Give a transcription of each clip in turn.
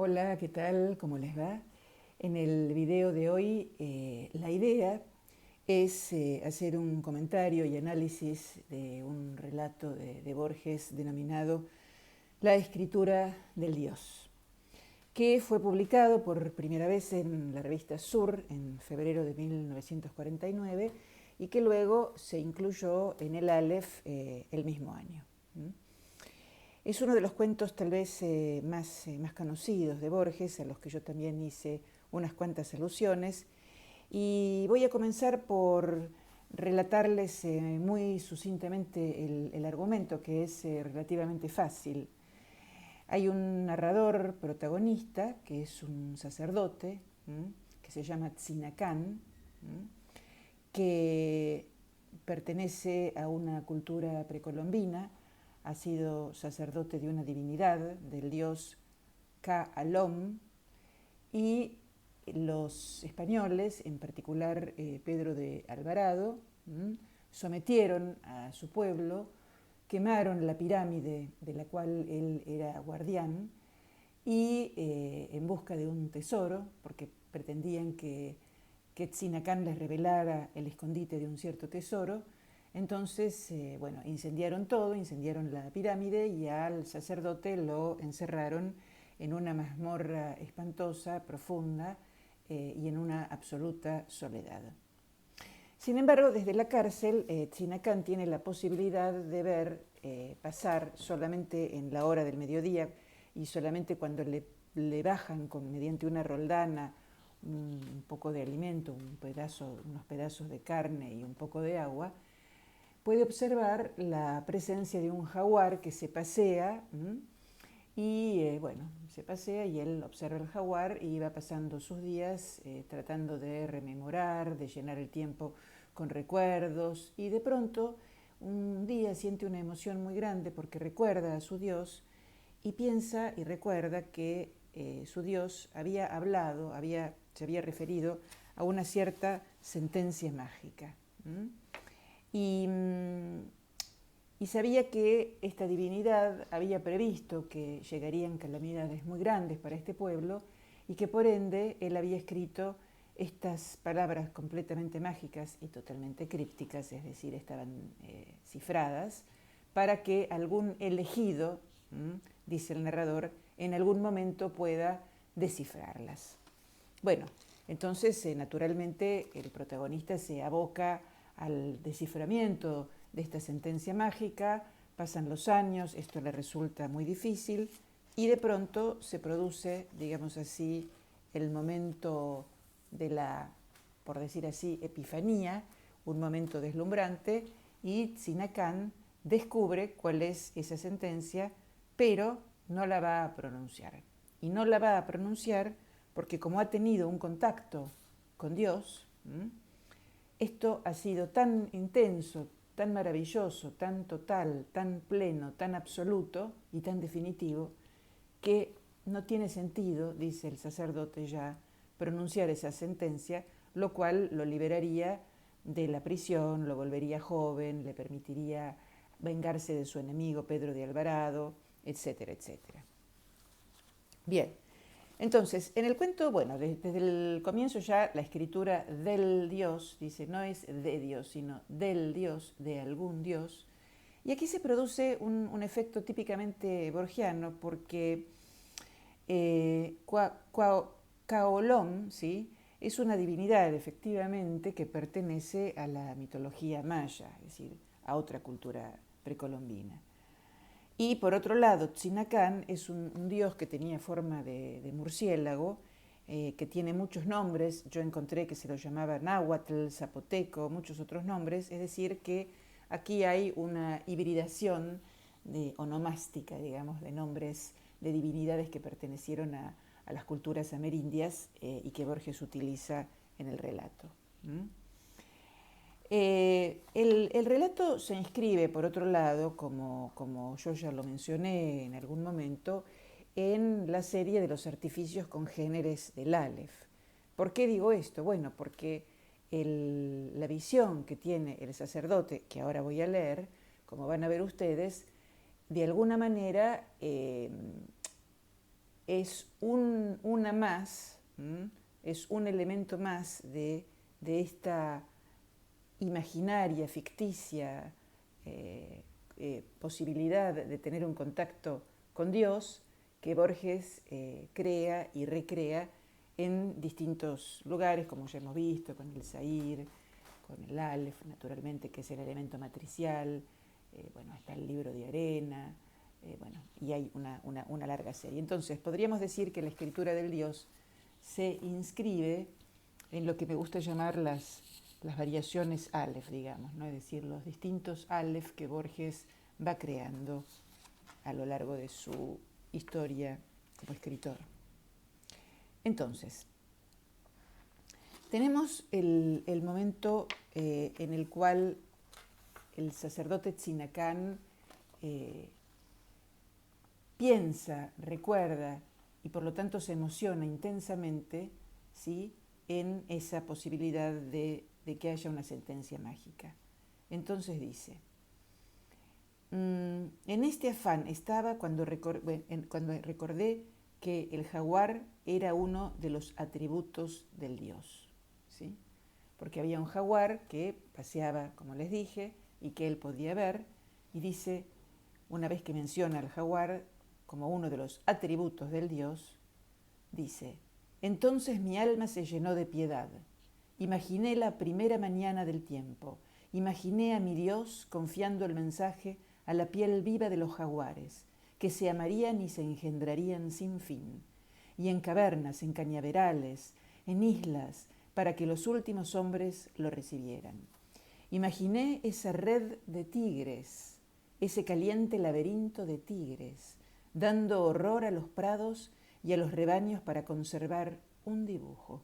Hola, ¿qué tal? ¿Cómo les va? En el video de hoy la idea es hacer un comentario y análisis de un relato de Borges denominado La escritura del Dios, que fue publicado por primera vez en la revista Sur en febrero de 1949 y que luego se incluyó en el Aleph el mismo año. Es uno de los cuentos tal vez más conocidos de Borges, a los que yo también hice unas cuantas alusiones, y voy a comenzar por relatarles muy sucintamente el argumento, que es relativamente fácil. Hay un narrador protagonista, que es un sacerdote, que se llama Tzinacán, que pertenece a una cultura precolombina, ha sido sacerdote de una divinidad, del dios Ka-Alom, y los españoles, en particular Pedro de Alvarado, sometieron a su pueblo, quemaron la pirámide de la cual él era guardián y en busca de un tesoro, porque pretendían que Tzinacán les revelara el escondite de un cierto tesoro. Entonces, incendiaron todo, incendiaron la pirámide y al sacerdote lo encerraron en una mazmorra espantosa, profunda y en una absoluta soledad. Sin embargo, desde la cárcel, Tzinacán tiene la posibilidad de ver pasar solamente en la hora del mediodía y solamente cuando le bajan mediante una roldana un poco de alimento, unos pedazos de carne y un poco de agua, puede observar la presencia de un jaguar que se pasea se pasea y él observa el jaguar y va pasando sus días tratando de rememorar, de llenar el tiempo con recuerdos y de pronto un día siente una emoción muy grande porque recuerda a su Dios y piensa y recuerda que su Dios había hablado, se había referido a una cierta sentencia mágica. Y, y sabía que esta divinidad había previsto que llegarían calamidades muy grandes para este pueblo y que por ende él había escrito estas palabras completamente mágicas y totalmente crípticas, es decir, estaban cifradas, para que algún elegido, dice el narrador, en algún momento pueda descifrarlas. Bueno, entonces naturalmente el protagonista se aboca al desciframiento de esta sentencia mágica, pasan los años, esto le resulta muy difícil y de pronto se produce, digamos así, el momento de la, por decir así, epifanía, un momento deslumbrante y Tzinacán descubre cuál es esa sentencia, pero no la va a pronunciar. Y no la va a pronunciar porque como ha tenido un contacto con Dios, esto ha sido tan intenso, tan maravilloso, tan total, tan pleno, tan absoluto y tan definitivo que no tiene sentido, dice el sacerdote ya, pronunciar esa sentencia, lo cual lo liberaría de la prisión, lo volvería joven, le permitiría vengarse de su enemigo Pedro de Alvarado, etcétera, etcétera. Bien, entonces, en el cuento, desde el comienzo ya la escritura del Dios, dice, no es de Dios, sino del Dios, de algún Dios. Y aquí se produce un efecto típicamente borgiano, porque Kaolom, ¿sí?, es una divinidad, efectivamente, que pertenece a la mitología maya, es decir, a otra cultura precolombina. Y por otro lado, Tzinacán es un dios que tenía forma de murciélago, que tiene muchos nombres. Yo encontré que se lo llamaba náhuatl, zapoteco, muchos otros nombres. Es decir, que aquí hay una hibridación onomástica, digamos, de nombres de divinidades que pertenecieron a las culturas amerindias y que Borges utiliza en el relato. El relato se inscribe, por otro lado, como yo ya lo mencioné en algún momento, en la serie de los artificios congéneres del Aleph. ¿Por qué digo esto? Bueno, porque la visión que tiene el sacerdote, que ahora voy a leer, como van a ver ustedes, de alguna manera es una más, es un elemento más de esta imaginaria, ficticia posibilidad de tener un contacto con Dios que Borges crea y recrea en distintos lugares, como ya hemos visto, con el Zahir, con el Aleph, naturalmente, que es el elemento matricial, bueno, está el libro de arena, bueno, y hay una larga serie. Entonces, podríamos decir que la escritura del Dios se inscribe en lo que me gusta llamar las variaciones Aleph, digamos, ¿no? Es decir, los distintos Aleph que Borges va creando a lo largo de su historia como escritor. Entonces, tenemos el momento en el cual el sacerdote Tzinacán piensa, recuerda y por lo tanto se emociona intensamente, ¿sí?, en esa posibilidad de que haya una sentencia mágica. Entonces dice, en este afán estaba cuando recordé que el jaguar era uno de los atributos del Dios, ¿sí? Porque había un jaguar que paseaba, como les dije, y que él podía ver, y dice, una vez que menciona al jaguar como uno de los atributos del Dios, dice, entonces mi alma se llenó de piedad. Imaginé la primera mañana del tiempo. Imaginé a mi Dios confiando el mensaje a la piel viva de los jaguares, que se amarían y se engendrarían sin fin, y en cavernas, en cañaverales, en islas, para que los últimos hombres lo recibieran. Imaginé esa red de tigres, ese caliente laberinto de tigres, dando horror a los prados y a los rebaños para conservar un dibujo.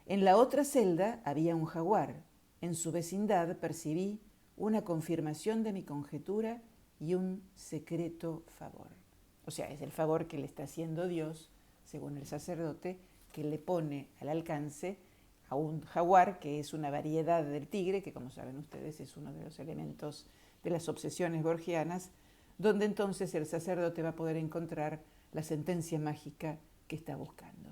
En la otra celda había un jaguar. En su vecindad percibí una confirmación de mi conjetura y un secreto favor. O sea, es el favor que le está haciendo Dios, según el sacerdote, que le pone al alcance a un jaguar, que es una variedad del tigre, que como saben ustedes es uno de los elementos de las obsesiones borgianas, donde entonces el sacerdote va a poder encontrar la sentencia mágica que está buscando.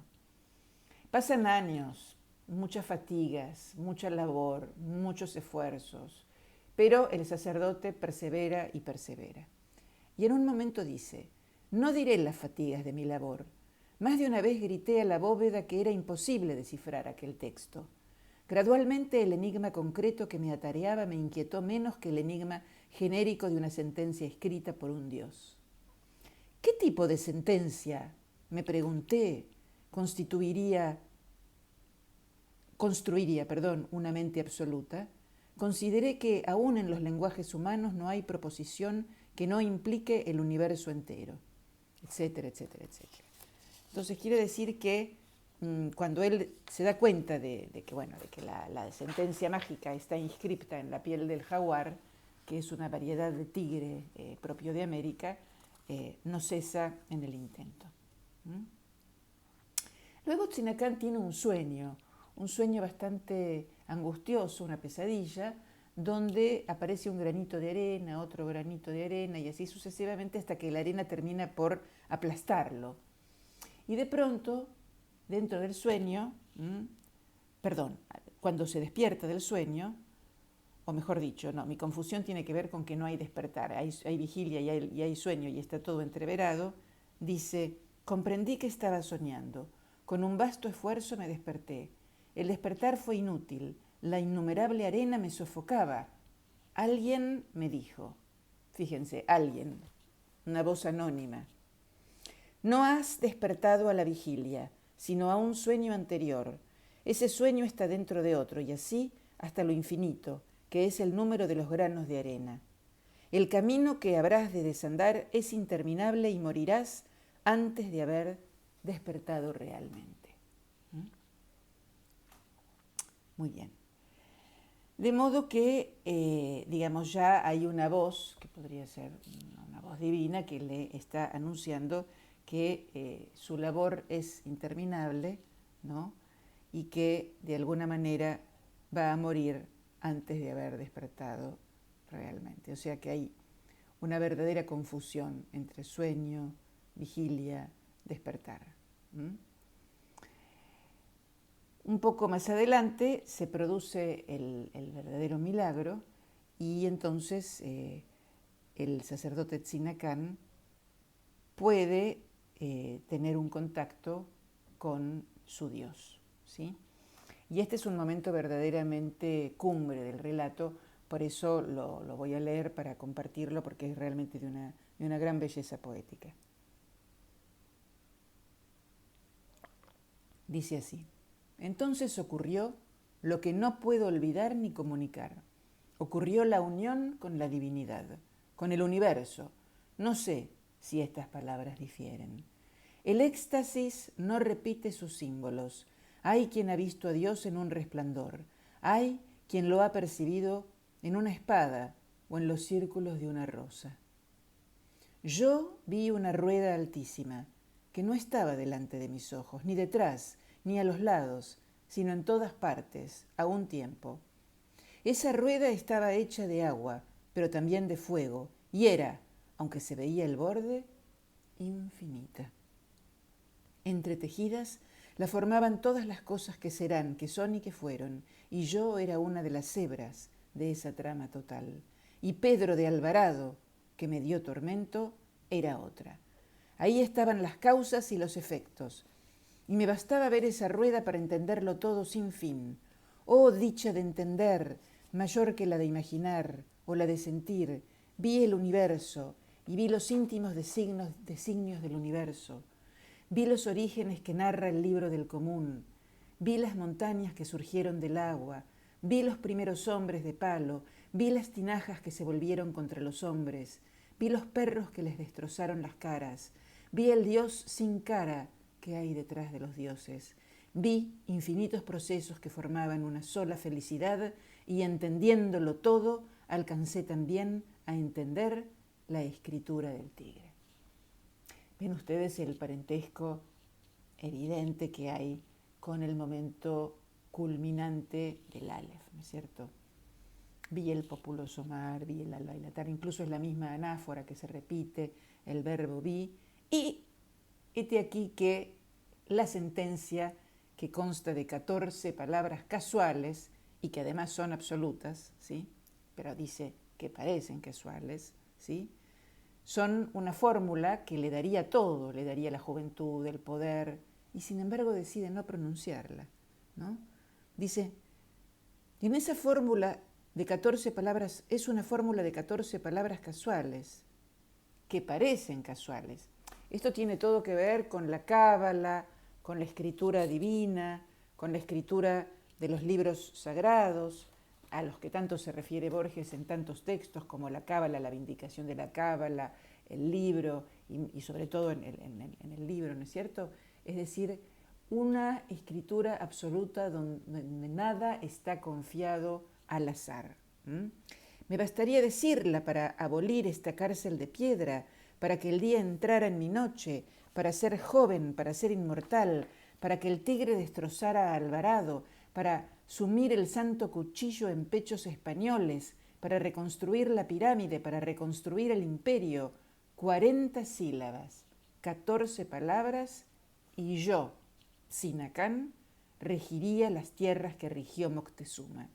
Pasan años, muchas fatigas, mucha labor, muchos esfuerzos, pero el sacerdote persevera y persevera. Y en un momento dice, no diré las fatigas de mi labor. Más de una vez grité a la bóveda que era imposible descifrar aquel texto. Gradualmente el enigma concreto que me atareaba me inquietó menos que el enigma genérico de una sentencia escrita por un Dios. ¿Qué tipo de sentencia, me pregunté, construiría una mente absoluta? Consideré que aún en los lenguajes humanos no hay proposición que no implique el universo entero, etcétera, etcétera, etcétera. Entonces quiere decir que cuando él se da cuenta de que la sentencia mágica está inscripta en la piel del jaguar, que es una variedad de tigre propio de América, no cesa en el intento. Luego Tzinacán tiene un sueño bastante angustioso, una pesadilla, donde aparece un granito de arena, otro granito de arena, y así sucesivamente hasta que la arena termina por aplastarlo. Y de pronto, dentro del sueño, cuando se despierta del sueño, o mejor dicho, no, mi confusión tiene que ver con que no hay despertar, hay vigilia y hay sueño y está todo entreverado, dice, comprendí que estaba soñando, con un vasto esfuerzo me desperté, el despertar fue inútil, la innumerable arena me sofocaba, alguien me dijo, fíjense, alguien, una voz anónima, no has despertado a la vigilia, sino a un sueño anterior, ese sueño está dentro de otro y así hasta lo infinito, que es el número de los granos de arena. El camino que habrás de desandar es interminable y morirás antes de haber despertado realmente. Muy bien. De modo que, ya hay una voz, que podría ser una voz divina, que le está anunciando que su labor es interminable, ¿no?, y que de alguna manera va a morir antes de haber despertado realmente. O sea que hay una verdadera confusión entre sueño, vigilia, despertar. Un poco más adelante se produce el verdadero milagro y entonces el sacerdote Tzinacán puede tener un contacto con su Dios, ¿sí? Y este es un momento verdaderamente cumbre del relato, por eso lo voy a leer para compartirlo, porque es realmente de una gran belleza poética. Dice así: entonces ocurrió lo que no puedo olvidar ni comunicar. Ocurrió la unión con la divinidad, con el universo. No sé si estas palabras difieren. El éxtasis no repite sus símbolos. Hay quien ha visto a Dios en un resplandor. Hay quien lo ha percibido en una espada o en los círculos de una rosa. Yo vi una rueda altísima que no estaba delante de mis ojos, ni detrás, ni a los lados, sino en todas partes, a un tiempo. Esa rueda estaba hecha de agua, pero también de fuego, y era, aunque se veía el borde, infinita. Entretejidas la formaban todas las cosas que serán, que son y que fueron, y yo era una de las hebras de esa trama total. Y Pedro de Alvarado, que me dio tormento, era otra. Ahí estaban las causas y los efectos, y me bastaba ver esa rueda para entenderlo todo sin fin. Oh, dicha de entender, mayor que la de imaginar o la de sentir. Vi el universo y vi los íntimos designios del universo. Vi los orígenes que narra el libro del común. Vi las montañas que surgieron del agua. Vi los primeros hombres de palo. Vi las tinajas que se volvieron contra los hombres. Vi los perros que les destrozaron las caras. Vi el Dios sin cara que hay detrás de los dioses. Vi infinitos procesos que formaban una sola felicidad y entendiéndolo todo, alcancé también a entender la escritura del tigre. Ven ustedes el parentesco evidente que hay con el momento culminante del Aleph, ¿no es cierto? Vi el populoso mar, vi el alba y la tarde, incluso es la misma anáfora que se repite, el verbo vi, y hete aquí que la sentencia, que consta de 14 palabras casuales y que además son absolutas, ¿sí? Pero dice que parecen casuales, ¿sí? Son una fórmula que le daría todo, le daría la juventud, el poder, y sin embargo decide no pronunciarla, ¿no? Dice, en esa fórmula de 14 palabras, es una fórmula de 14 palabras casuales, que parecen casuales. Esto tiene todo que ver con la cábala, con la escritura divina, con la escritura de los libros sagrados, a los que tanto se refiere Borges en tantos textos como la cábala, la vindicación de la cábala, el libro y sobre todo en el libro, ¿no es cierto? Es decir, una escritura absoluta donde nada está confiado al azar. Me bastaría decirla para abolir esta cárcel de piedra, para que el día entrara en mi noche, para ser joven, para ser inmortal, para que el tigre destrozara a Alvarado, para sumir el santo cuchillo en pechos españoles, para reconstruir la pirámide, para reconstruir el imperio. 40 sílabas, 14 palabras, y yo, Tzinacán, regiría las tierras que rigió Moctezuma.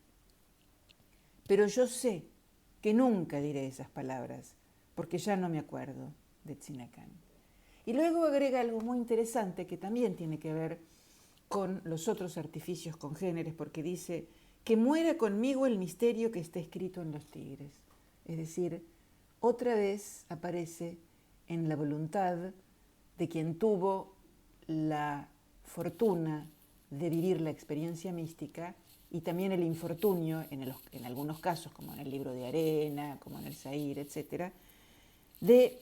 Pero yo sé que nunca diré esas palabras, porque ya no me acuerdo de Tzinacán. Y luego agrega algo muy interesante que también tiene que ver con los otros artificios congéneres, porque dice que muera conmigo el misterio que está escrito en los tigres. Es decir, otra vez aparece en la voluntad de quien tuvo la fortuna de vivir la experiencia mística y también el infortunio, en algunos casos, como en el libro de Arena, como en el Zahir, etc., de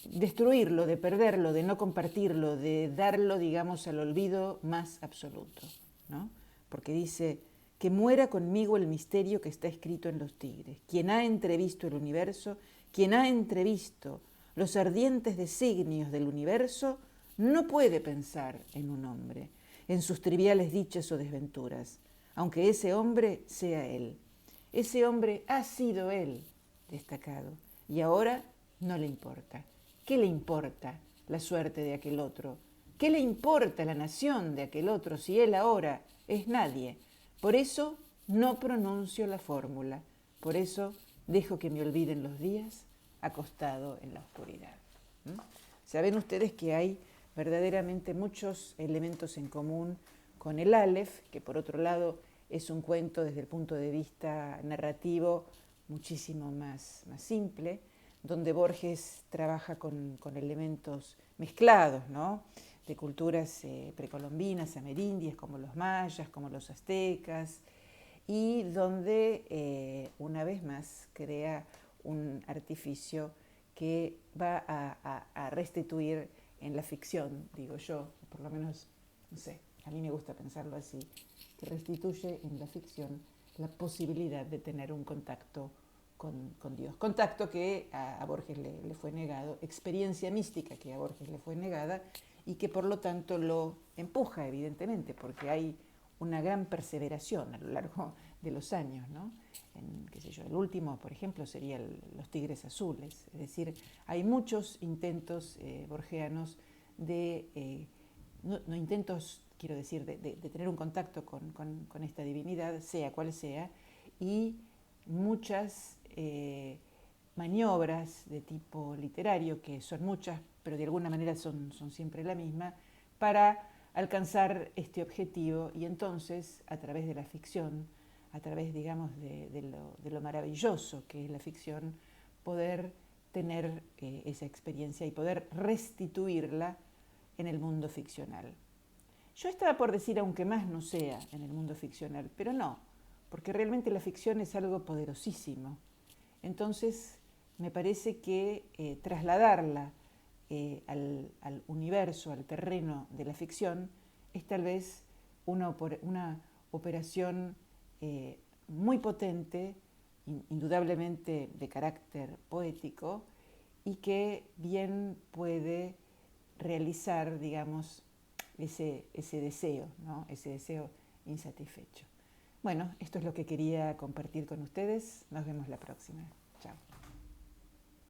destruirlo, de perderlo, de no compartirlo, de darlo, digamos, al olvido más absoluto, ¿no? Porque dice que muera conmigo el misterio que está escrito en los tigres. Quien ha entrevisto el universo, quien ha entrevisto los ardientes designios del universo, no puede pensar en un hombre, en sus triviales dichas o desventuras, aunque ese hombre sea él. Ese hombre ha sido él, destacado, y ahora no le importa. ¿Qué le importa la suerte de aquel otro? ¿Qué le importa la nación de aquel otro si él ahora es nadie? Por eso no pronuncio la fórmula, por eso dejo que me olviden los días acostado en la oscuridad. Saben ustedes que hay verdaderamente muchos elementos en común con el Aleph, que por otro lado es un cuento desde el punto de vista narrativo muchísimo más simple, donde Borges trabaja con elementos mezclados, ¿no?, de culturas precolombinas, amerindias, como los mayas, como los aztecas, y donde una vez más crea un artificio que va a restituir en la ficción, digo yo, por lo menos, no sé, a mí me gusta pensarlo así, que restituye en la ficción la posibilidad de tener un contacto con Dios. Contacto que a Borges le fue negado, experiencia mística que a Borges le fue negada y que por lo tanto lo empuja, evidentemente, porque hay una gran perseveración a lo largo de los años, ¿no? Qué sé yo, el último, por ejemplo, sería Los Tigres Azules. Es decir, hay muchos intentos borgianos de, no intentos, quiero decir, de tener un contacto con esta divinidad, sea cual sea, y muchas maniobras de tipo literario, que son muchas, pero de alguna manera son siempre la misma, para alcanzar este objetivo y entonces, a través de la ficción, a través, digamos, de lo maravilloso que es la ficción, poder tener esa experiencia y poder restituirla en el mundo ficcional. Yo estaba por decir, aunque más no sea en el mundo ficcional, pero no, porque realmente la ficción es algo poderosísimo. Entonces, me parece que trasladarla al universo, al terreno de la ficción, es tal vez una operación muy potente, indudablemente de carácter poético, y que bien puede realizar, digamos, ese deseo, ¿no?, ese deseo insatisfecho. Bueno, esto es lo que quería compartir con ustedes. Nos vemos la próxima. Chao.